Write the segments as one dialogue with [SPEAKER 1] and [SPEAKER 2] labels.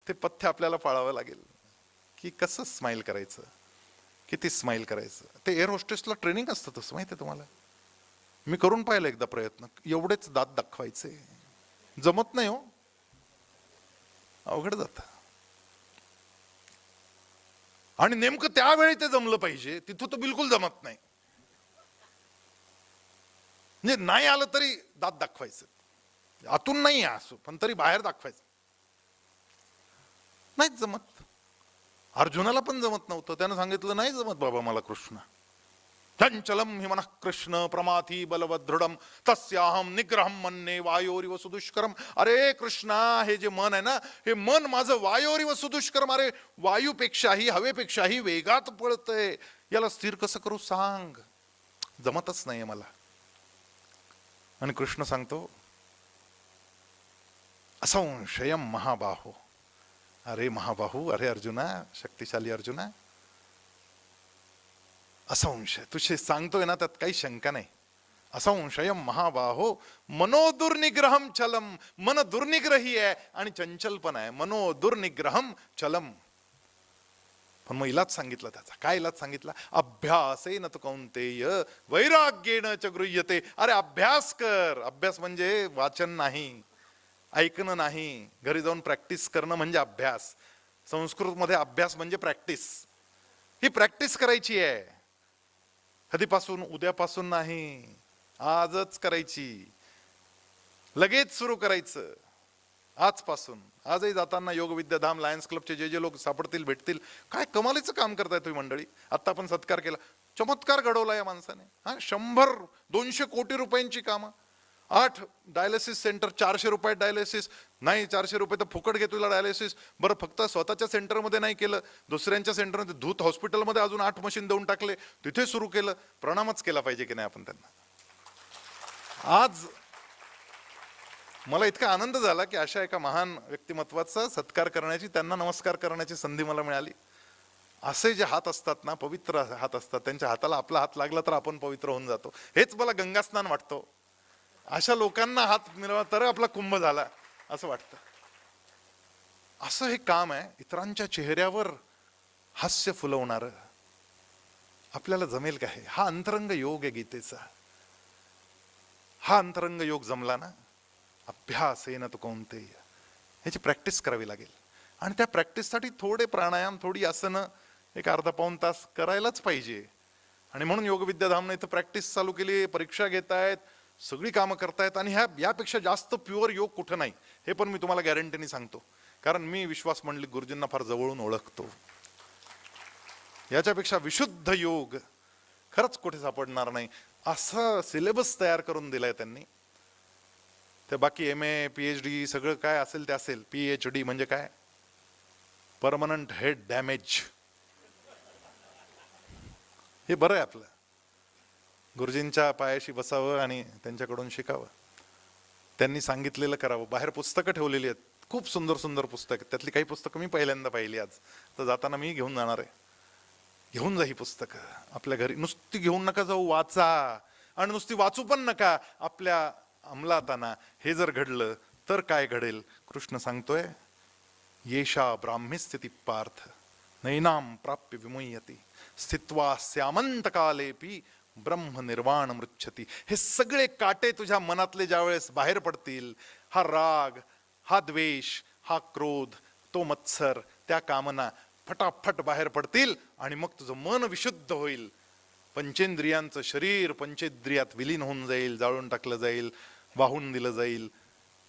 [SPEAKER 1] ते पथ्य आपल्याला पाळावं लागेल की कसं स्माईल करायचं, किती स्माईल करायचं. ते एअर होस्टेसला ट्रेनिंग असतं तसं, माहिती आहे तुम्हाला. मी करून पाहिलं एकदा प्रयत्न, एवढेच दात दाखवायचे, जमत नाही हो, अवघड जात. आणि नेमकं त्यावेळी ते जमलं पाहिजे, तिथं तो बिलकुल जमत नाही. म्हणजे नाही आलं तरी दात दाखवायचं, आतून नाही असो पण तरी बाहेर दाखवायचं. नाहीच जमत. अर्जुनाला पण जमत नव्हतं, त्यानं सांगितलं नाही जमत बाबा मला कृष्ण. चंचलम हि मनः कृष्ण प्रमाथी बलवदृढम तस्याहम निग्रहम मन्ये वायोरिव सुदुष्करम. अरे कृष्णा, हे जे मन आहे ना, हे मन माझं वायोरिव सुदुष्करम, अरे वायूपेक्षाही हवेपेक्षाही वेगात पळतंय, याला स्थिर कसं करू सांग, जमतच नाहीये मला. आणि कृष्ण सांगतो असंशयम महाबाहो. अरे महाबाहू, अरे अर्जुना, शक्तिशाली अर्जुना, असंशय तुझे सांगतोय ना, त्यात काही शंका नाही. असंशयम महाबाहो मनोदुर्निग्रहम चलम. मन दुर्निग्रही आहे आणि चंचल पण आहे. मनोदुर्निग्रहम चलम. पण मग इलाज सांगितला त्याचा. काय इलाज सांगितला? अभ्यासेन तु कौंतेय वैराग्येन च गृह्यते. अरे अभ्यास कर. अभ्यास म्हणजे वाचन नाही, ऐकणं नाही, घरी जाऊन प्रॅक्टिस करणं म्हणजे अभ्यास. संस्कृतमध्ये अभ्यास म्हणजे प्रॅक्टिस. ही प्रॅक्टिस करायची आहे. कधीपासून? उद्यापासून नाही, आजच करायची. लगेच सुरू करायचं आजपासून. आजही जाताना योग विद्याधाम लायन्स क्लबचे जे जे लोक सापडतील भेटतील, काय कमालीचं काम करताय तुम्ही मंडळी. आता आपण सत्कार केला, चमत्कार घडवला या माणसाने. 100-200 कोटी रुपयांची कामं. 8 डायलिसिस सेंटर, 400 रुपयात डायलिसिस नाही, 400 रुपये तर फुकट घेतो डायलिसिस. बरं फक्त स्वतःच्या सेंटरमध्ये नाही केलं, दुसऱ्यांच्या सेंटरमध्ये, धूत हॉस्पिटलमध्ये अजून 8 मशीन देऊन टाकले, तिथे सुरू केलं. प्रणामच केला पाहिजे की नाही आपण त्यांना. आज मला इतका आनंद झाला की अशा एका महान व्यक्तिमत्वाचा सत्कार करण्याची, त्यांना नमस्कार करण्याची संधी मला मिळाली. असे जे हात असतात ना, पवित्र हात असतात, त्यांच्या हाताला आपला हात लागला तर आपण पवित्र होऊन जातो. हेच मला गंगास्नान वाटतो. अशा लोकांना हात मिळवा तर आपला कुंभ झाला असं वाटतं. असं हे काम आहे, इतरांच्या चेहऱ्यावर हास्य फुलवणार. आपल्याला जमेल का हे? हा अंतरंग योग आहे गीतेचा. हा अंतरंग योग जमला ना, अभ्यासेन तु कौंतेय, ह्याची प्रॅक्टिस करावी लागेल. आणि त्या प्रॅक्टिससाठी थोडे प्राणायाम, थोडी आसनं, एक अर्धा पाऊण तास करायलाच पाहिजे. आणि म्हणून योग विद्याधामने इथं प्रॅक्टिस चालू केली, परीक्षा घेतायत, सगळी कामं करतायत. आणि यापेक्षा जास्त प्युअर योग कुठं नाही, हे पण मी तुम्हाला गॅरंटीने सांगतो. कारण मी विश्वास मंडलिक गुरुजींना फार जवळून ओळखतो. याच्यापेक्षा विशुद्ध योग खरंच कुठे सापडणार नाही. असं सिलेबस तयार करून दिलाय त्यांनी. ते बाकी MA PhD सगळं काय असेल ते असेल. PhD म्हणजे काय? Permanent head damage. हे बरं आहे आपलं. गुरुजींच्या पायाशी बसावं आणि त्यांच्याकडून शिकावं, त्यांनी सांगितलेलं करावं. बाहेर पुस्तकं ठेवलेली आहेत, खूप सुंदर सुंदर पुस्तकं. त्यातली काही पुस्तकं मी पहिल्यांदा पाहिली आज. तर जाताना मी घेऊन जाणार आहे. घेऊन जा ही पुस्तकं आपल्या घरी. नुसती घेऊन नका जाऊ, वाचा. आणि नुसती वाचू पण नका, आपल्या अंमलात आणा. हे जर घडलं तर काय घडेल? कृष्ण सांगतोय, येशा ब्राह्मी स्थिती पार्थ नैनाम प्राप्य विमुह्यति स्थित्वा स्यामंत कालेपी ब्रह्म निर्वाण मृच्छती. हे सगळे काटे तुझ्या मनातले ज्यावेळेस बाहेर पडतील, हा राग, हा द्वेष, हा क्रोध, तो मत्सर, त्या कामना फटाफट बाहेर पडतील आणि मग तुझं मन विशुद्ध होईल. पंचेंद्रियांचं शरीर पंचेंद्रियात विलीन होऊन जाईल, जाळून टाकलं जाईल, वाहून दिलं जाईल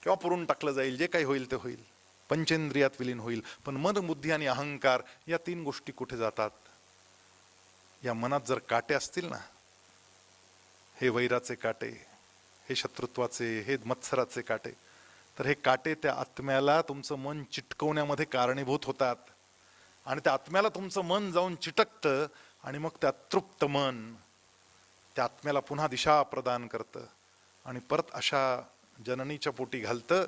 [SPEAKER 1] किंवा पुरून टाकलं जाईल. जे काही होईल ते होईल, पंचेंद्रियात विलीन होईल. पण मन, बुद्धी आणि अहंकार या 3 गोष्टी कुठे जातात? या मनात जर काटे असतील ना, हे वैराचे काटे, हे शत्रुत्वाचे, हे मत्सराचे काटे, तर हे काटे त्या आत्म्याला तुमचं मन चिटकवण्यामध्ये कारणीभूत होतात. आणि त्या आत्म्याला तुमचं मन जाऊन चिटकतं आणि मग त्या तृप्त मन त्या आत्म्याला पुन्हा दिशा प्रदान करतं आणि परत अशा जननीच्या पोटी घालतं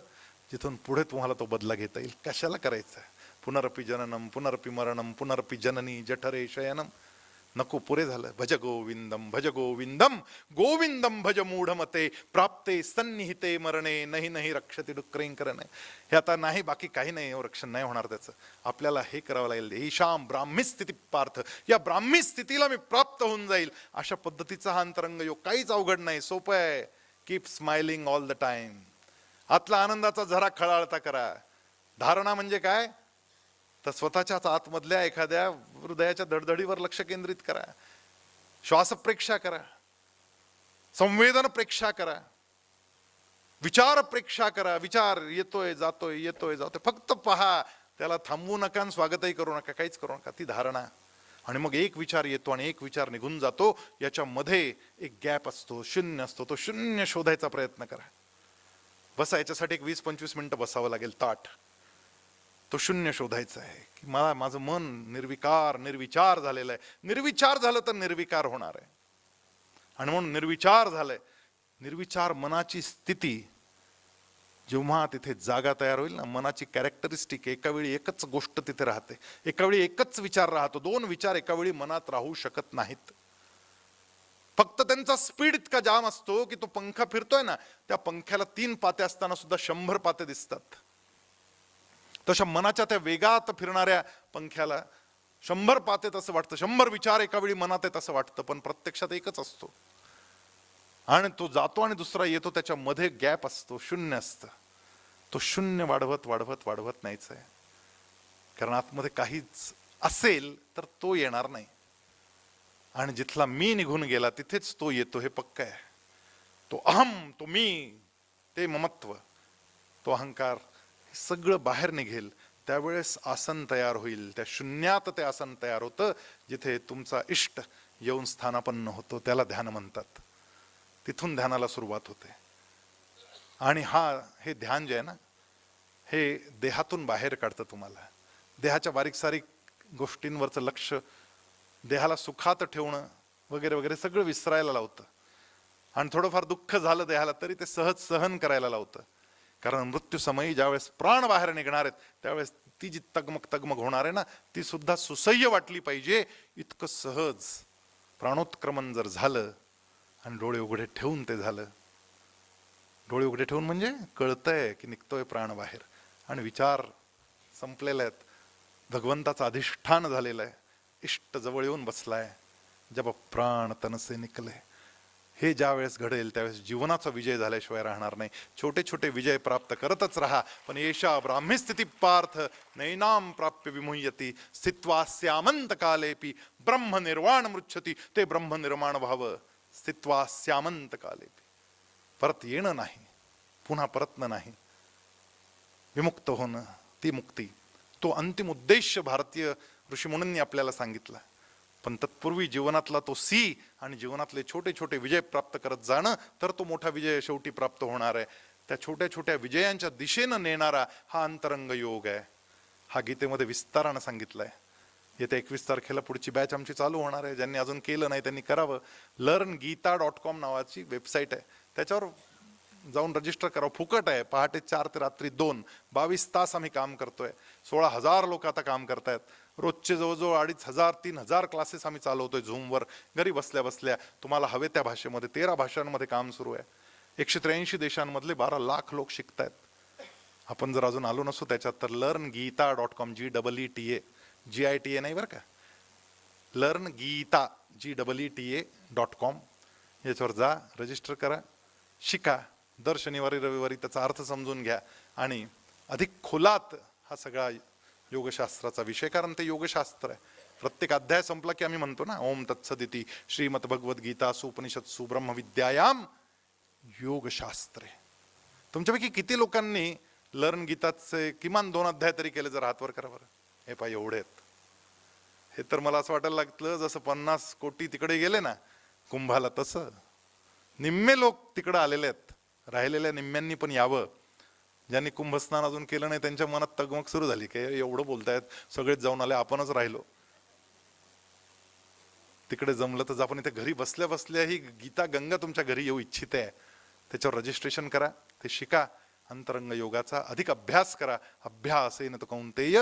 [SPEAKER 1] जिथून पुढे तुम्हाला तो बदला घेता येईल. कशाला करायचं? पुनरपि जननम पुनरपि मरणम पुनरपि जननी जठरे शयनम. नको, पुरे झालं. भज गोविंदम भज गोविंदम गोविंदम भज मूढमते प्राप्ते सन्निहिते मरणे नाही नाही रक्षति डुक्रें करणे. हे आता नाही, बाकी काही नाही, रक्षण नाही होणार त्याचं. आपल्याला हे करावं लागेल. ईशाम ब्राह्मी स्थिती पार्थ, या ब्राह्मी स्थितीला मी प्राप्त होऊन जाईल, अशा पद्धतीचा हा अंतरंग योग. काहीच अवघड नाही, सोपं आहे. Keep smiling all the time. आतला आनंदाचा झरा खळाळता करा. धारणा म्हणजे काय, तर स्वतःच्याच आतमधल्या एखाद्या हृदयाच्या धडधडीवर लक्ष केंद्रित करा. श्वास प्रेक्षा करा, संवेदन प्रेक्षा करा, विचार प्रेक्षा करा. विचार येतोय जातोय येतोय जातोय, फक्त पहा, त्याला थांबवू नका आणि स्वागतही करू नका, काहीच करू नका. ती धारणा. आणि मग एक विचार येतो आणि एक विचार निघून जातो, याच्यामध्ये एक गॅप असतो, शून्य असतो. तो शून्य शोधायचा प्रयत्न करा. बसा, याच्यासाठी एक 20-25 मिनिटं बसावं लागेल ताठ. तो शून्य शोधायचा आहे की मला माझं मन निर्विकार निर्विचार झालेलं आहे. निर्विचार झालं तर निर्विकार होणार आहे. आणि म्हणून निर्विचार झालंय. निर्विचार मनाची स्थिती जेव्हा तिथे जागा तयार होईल ना, मनाची कॅरेक्टरिस्टिक, एका वेळी एकच गोष्ट तिथे राहते, एका वेळी एकच विचार राहतो. दोन विचार एका वेळी मनात राहू शकत नाहीत. फक्त त्यांचा स्पीड इतका जाम असतो की तो पंखा फिरतोय ना, त्या पंख्याला 3 पाते असताना सुद्धा 100 पाते दिसतात. तशा मनाच्या त्या वेगात फिरणाऱ्या पंख्याला 100 पाते असं वाटतं, 100 विचार एका वेळी मनात आहेत असं वाटतं, पण प्रत्यक्षात एकच असतो. आणि तो जातो आणि दुसरा येतो, त्याच्यामध्ये गॅप असतो, शून्य असतं. तो शून्य वाढवत वाढवत वाढवत नाहीच आहे. कारण आतमध्ये काहीच असेल तर तो येणार नाही. आणि जिथला मी निघून गेला तिथेच तो येतो, हे पक्क आहे. तो अहम, तो मी, ते ममत्व, तो अहंकार, सगळं बाहेर निघेल. त्यावेळेस आसन तयार होईल. त्या शून्यात ते आसन तयार होतं, जिथे तुमचा इष्ट येऊन स्थानापन्न होतो. त्याला ध्यान म्हणतात. तिथून ध्यानाला सुरुवात होते. आणि हे ध्यान जे आहे ना, हे देहातून बाहेर काढतं तुम्हाला. देहाच्या बारीक सारीक गोष्टींवरचं लक्ष, देहाला सुखात ठेवणं वगैरे वगैरे सगळं विसरायला लावतं. आणि थोडंफार दुःख झालं देहाला तरी ते सहज सहन करायला लावतं. कारण मृत्यू समयी ज्यावेळेस प्राण बाहेर निघणार आहेत, त्यावेळेस ती जी तगमग तगमग होणार आहे ना, ती सुद्धा सुसह्य वाटली पाहिजे. इतकं सहज प्राणोत्क्रमण जर झालं आणि डोळे उघडे ठेवून ते झालं. डोळे उघडे ठेवून म्हणजे कळतंय की निघतोय प्राण बाहेर आणि विचार संपलेले आहेत. भगवंताचं अधिष्ठान झालेलं आहे. इष्ट जवळ येऊन बसलाय. जब प्राण तनसे निकले. हे ज्या वेळेस घडेल त्यावेळेस जीवनाचा विजय झाल्याशिवाय राहणार नाही. छोटे छोटे विजय प्राप्त करतच राहा. पण येशा ब्राह्मी स्थिती पार्थ नैनाम प्राप्य विमुह्यती स्थित्वा स्यामंत कालेपी ब्रह्म निर्वाण मृच्छती. ते ब्रह्म निर्माण व्हावं स्थित्वा स्यामंत कालेपी. परत येणं नाही, पुन्हा परतणं नाही, विमुक्त होणं, ती मुक्ती. तो अंतिम उद्देश भारतीय ऋषीमुनींनी आपल्याला सांगितला. पण तत्पूर्वी जीवनातला तो सी आणि जीवनातले छोटे छोटे विजय प्राप्त करत जाणं, तर तो मोठा विजय शेवटी प्राप्त होणार आहे. त्या छोट्या छोट्या विजयांच्या दिशेनं नेणारा हा अंतरंग योग आहे. हा गीतेमध्ये विस्तारानं सांगितलाय. येत्या 21 तारखेला पुढची बॅच आमची चालू होणार आहे. ज्यांनी अजून केलं नाही त्यांनी करावं. learngita.com नावाची वेबसाईट आहे, त्याच्यावर जाऊन रजिस्टर करावं. फुकट आहे. पहाटे 4 ते रात्री 2, 22 तास आम्ही काम करतोय. 16,000 लोक आता काम करतायत. रोजचे जवळजवळ 2,500-3,000 क्लासेस आम्ही चालवतोय झूमवर, घरी बसल्या बसल्या. तुम्हाला हवे त्या भाषेमध्ये 13 भाषांमध्ये काम सुरू आहे. 183 देशांमधले 12 लाख लोक शिकतायत. आपण जर अजून आलो नसू त्याच्यात तर learngita.com, GEETA, GITA नाही बरं का, learngita, GEETA.com याच्यावर जा, रजिस्टर करा, शिका. दर शनिवारी रविवारी त्याचा अर्थ समजून घ्या आणि अधिक खोलात हा सगळा योगशास्त्राचा विषय. कारण ते योगशास्त्र आहे. प्रत्येक अध्याय संपला की आम्ही म्हणतो ना, ओम तत्सदिती श्रीमद भगवद गीता सुपनिषत्सु ब्रह्मविद्यायाम योगशास्त्रे. तुमच्यापैकी किती लोकांनी लर्न गीताचे किमान 2 अध्याय तरी केले? जर हातवर करा बरं. हे पाय एवढे आहेत. हे तर मला असं वाटायला लागलं जसं 50 कोटी तिकडे गेले ना कुंभाला, तसं निम्मे लोक तिकडे आलेले आहेत. राहिलेल्या निम्म्यांनी पण यावं. ज्यांनी कुंभस्नान अजून केलं नाही त्यांच्या मनात तगमग सुरू झाली की एवढं बोलतायत, सगळेच जाऊन आले, आपणच राहिलो. तिकडे जमलं तर आपण इथे घरी बसल्या बसल्या ही गीता गंगा तुमच्या घरी येऊ इच्छित आहे. त्याच्यावर रजिस्ट्रेशन करा, ते शिका. अंतरंग योगाचा अधिक अभ्यास करा. अभ्यासेन तो कौंतेय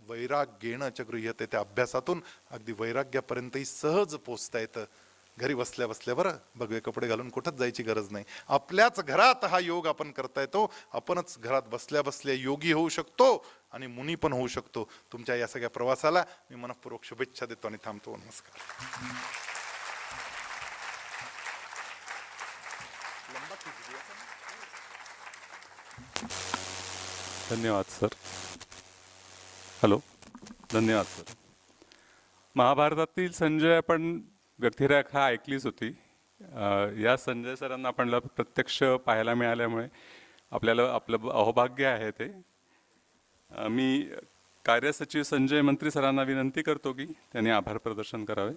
[SPEAKER 1] वैराग्येण च गृह्यते, त्या अभ्यासातून अगदी वैराग्यापर्यंतही सहज पोचता येतं घरी बसल्या बसल्या. बरं, भगवे कपडे घालून कुठंच जायची गरज नाही. आपल्याच घरात हा योग आपण करता येतो. आपणच घरात बसल्या बसल्या योगी होऊ शकतो आणि मुनी पण होऊ शकतो. तुमच्या या सगळ्या प्रवासाला मी मनपूर्वक शुभेच्छा देतो आणि थांबतो. नमस्कार.
[SPEAKER 2] धन्यवाद सर. हॅलो, धन्यवाद सर. महाभारतातील संजय आपण व्यक्तिरेखा ऐकलीच होती. या संजय सरांना आपल्याला प्रत्यक्ष पाहायला मिळाल्यामुळे आपल्याला आपलं अहोभाग्य आहे ते. मी कार्यसचिव संजय मंत्री सरांना विनंती करतो की त्यांनी आभार प्रदर्शन करावे.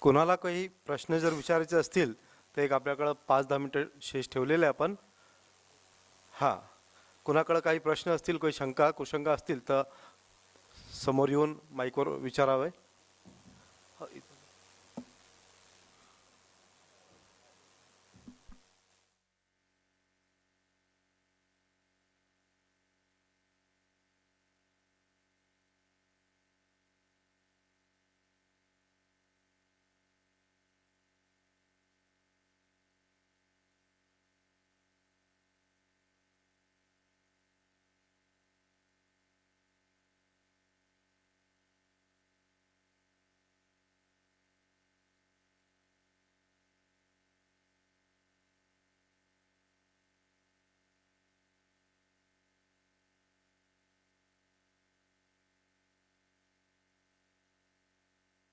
[SPEAKER 3] कोणाला काही प्रश्न जर विचारायचे असतील तर एक आपल्याकडं 5-10 मिनिटं शेष ठेवलेले आपण. हां, कोणाकडं काही प्रश्न असतील, काही शंका कुशंका असतील तर समोर येऊन माईकवर विचारावे.